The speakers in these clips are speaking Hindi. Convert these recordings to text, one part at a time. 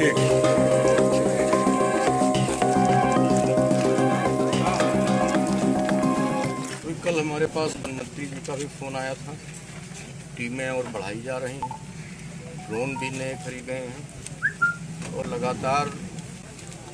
ठीक। कल हमारे पास मंत्री जी का भी फ़ोन आया था। टीमें और बढ़ाई जा रही हैं, ड्रोन भी नए खरीदे हैं और लगातार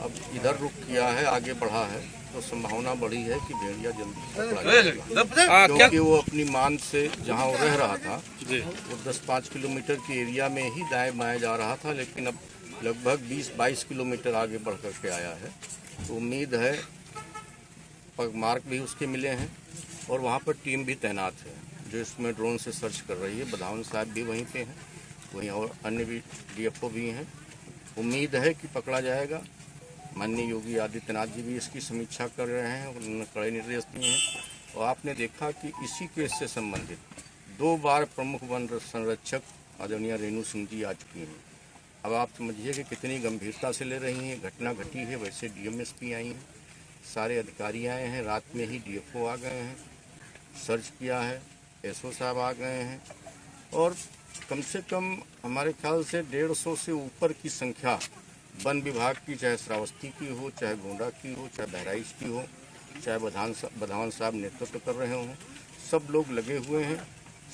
अब इधर रुख किया है, आगे बढ़ा है, तो संभावना बढ़ी है कि भेड़िया जल्दी पकड़ा जाएगा। क्योंकि वो अपनी मान से जहां वो रह रहा था वो 10-5 किलोमीटर के एरिया में ही दाएं बाएं जा रहा था, लेकिन अब लगभग 20-22 किलोमीटर आगे बढ़ कर के आया है। तो उम्मीद है, मार्क भी उसके मिले हैं और वहाँ पर टीम भी तैनात है जो इसमें ड्रोन से सर्च कर रही है। बधावन साहब भी वहीं पे हैं, वहीं और अन्य भी डीएफओ भी हैं। उम्मीद है कि पकड़ा जाएगा। माननीय योगी आदित्यनाथ जी भी इसकी समीक्षा कर रहे हैं, उन्होंने कड़े निर्देश दिए हैं। और आपने देखा कि इसी केस से संबंधित 2 बार प्रमुख वन संरक्षक आदरणीय रेणु सिंह जी आ चुकी हैं। अब आप समझिए कि कितनी गंभीरता से ले रही हैं। घटना घटी है, वैसे डीएमएसपी आई हैं, सारे अधिकारी आए हैं, रात में ही डीएफओ आ गए हैं, सर्च किया है, एसओ साहब आ गए हैं और कम से कम हमारे ख्याल से 150 से ऊपर की संख्या वन विभाग की, चाहे श्रावस्ती की हो, चाहे गोंडा की हो, चाहे बहराइच की हो, चाहे बधावन साहब नेतृत्व कर रहे हों, सब लोग लगे हुए हैं।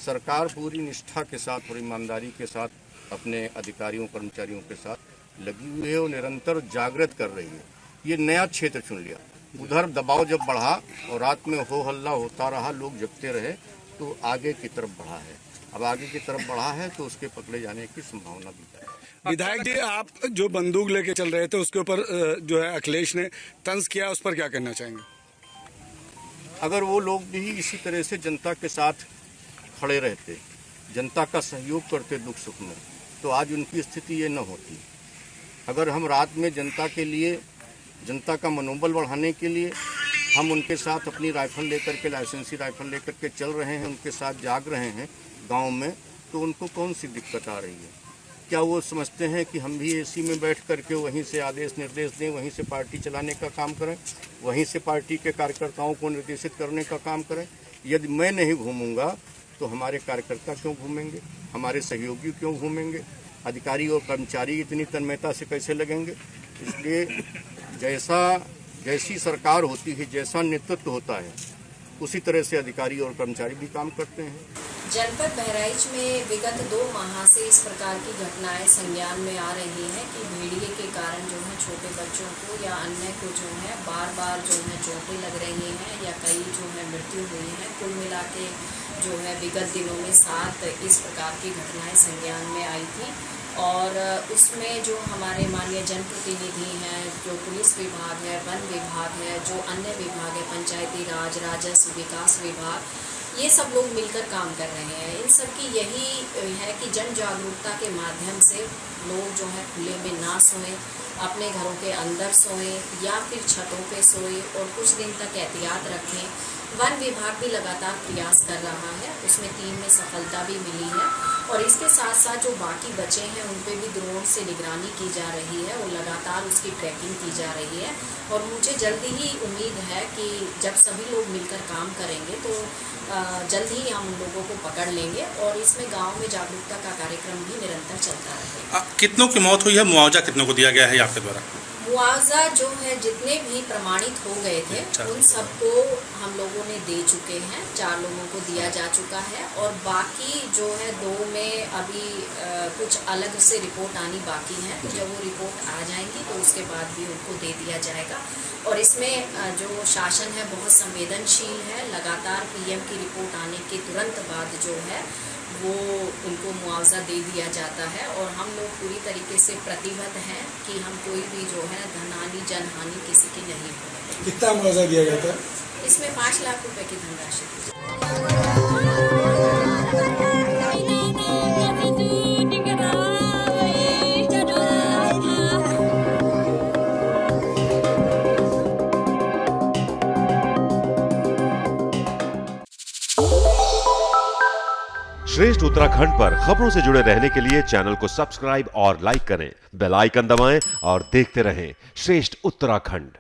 सरकार पूरी निष्ठा के साथ और ईमानदारी के साथ अपने अधिकारियों कर्मचारियों के साथ लगी हुई है और निरंतर जागृत कर रही है। ये नया क्षेत्र चुन लिया। उधर दबाव जब बढ़ा और रात में हो हल्ला होता रहा, लोग जगते रहे, तो आगे की तरफ बढ़ा है। अब आगे की तरफ बढ़ा है तो उसके पकड़े जाने की संभावना भी है। विधायक जी, आप जो बंदूक लेके चल रहे थे उसके ऊपर जो है अखिलेश ने तंज किया, उस पर क्या कहना चाहेंगे? अगर वो लोग भी इसी तरह से जनता के साथ खड़े रहते, जनता का सहयोग करते दुख सुख में, तो आज उनकी स्थिति ये न होती। अगर हम रात में जनता के लिए, जनता का मनोबल बढ़ाने के लिए हम उनके साथ अपनी राइफल लेकर के, लाइसेंसी राइफल लेकर के चल रहे हैं, उनके साथ जाग रहे हैं गांव में, तो उनको कौन सी दिक्कत आ रही है? क्या वो समझते हैं कि हम भी एसी में बैठ करके वहीं से आदेश निर्देश दें, वहीं से पार्टी चलाने का काम करें, वहीं से पार्टी के कार्यकर्ताओं को निर्देशित करने का काम करें? यदि मैं नहीं घूमूंगा तो हमारे कार्यकर्ता क्यों घूमेंगे, हमारे सहयोगी क्यों घूमेंगे, अधिकारी और कर्मचारी इतनी तन्मयता से कैसे लगेंगे? इसलिए जैसी सरकार होती है, जैसा नेतृत्व होता है, उसी तरह से अधिकारी और कर्मचारी भी काम करते हैं। जनपद बहराइच में विगत 2 माह से इस प्रकार की घटनाएं संज्ञान में आ रही हैं कि भेड़िए के कारण जो है छोटे बच्चों को या अन्य को जो है बार जो है चोटें लग रही हैं या कई जो है मृत्यु हुई है। कुल मिला के जो है विगत दिनों में 7 इस प्रकार की घटनाएं संज्ञान में आई थी और उसमें जो हमारे माननीय जनप्रतिनिधि हैं, जो पुलिस विभाग है, वन विभाग है, जो अन्य विभाग है, पंचायती राज, राजस्व विकास विभाग, ये सब लोग मिलकर काम कर रहे हैं। इन सब की यही है कि जन जागरूकता के माध्यम से लोग जो है खुले में ना सोएं, अपने घरों के अंदर सोएं या फिर छतों पे सोएं और कुछ दिन तक एहतियात रखें। वन विभाग भी लगातार प्रयास कर रहा है, उसमें टीम में सफलता भी मिली है और इसके साथ साथ जो बाकी बचे हैं उन पे भी ड्रोन से निगरानी की जा रही है और लगातार उसकी ट्रैकिंग की जा रही है। और मुझे जल्दी ही उम्मीद है कि जब सभी लोग मिलकर काम करेंगे तो जल्द ही हम उन लोगों को पकड़ लेंगे और इसमें गांव में जागरूकता का कार्यक्रम भी निरंतर चलता रहेगा। कितनों की मौत हुई है? मुआवजा कितनों को दिया गया है आपके द्वारा? मुआवजा जो है जितने भी प्रमाणित हो गए थे उन सबको हम लोगों ने दे चुके हैं। 4 लोगों को दिया जा चुका है और बाकी जो है 2 में अभी कुछ अलग से रिपोर्ट आनी बाकी है। तो जब वो रिपोर्ट आ जाएंगी तो उसके बाद भी उनको दे दिया जाएगा। और इसमें जो शासन है बहुत संवेदनशील है। लगातार पीएम की रिपोर्ट आने के तुरंत बाद जो है वो उनको मुआवजा दे दिया जाता है और हम लोग पूरी तरीके से प्रतिबद्ध हैं कि हम कोई भी जो है धनहानि जनहानि किसी की नहीं होगी। कितना मुआवजा दिया गया था? इसमें 5 लाख रुपए की धनराशि दी। श्रेष्ठ उत्तराखंड पर खबरों से जुड़े रहने के लिए चैनल को सब्सक्राइब और लाइक करें, बेल आइकन दबाएं और देखते रहें श्रेष्ठ उत्तराखंड।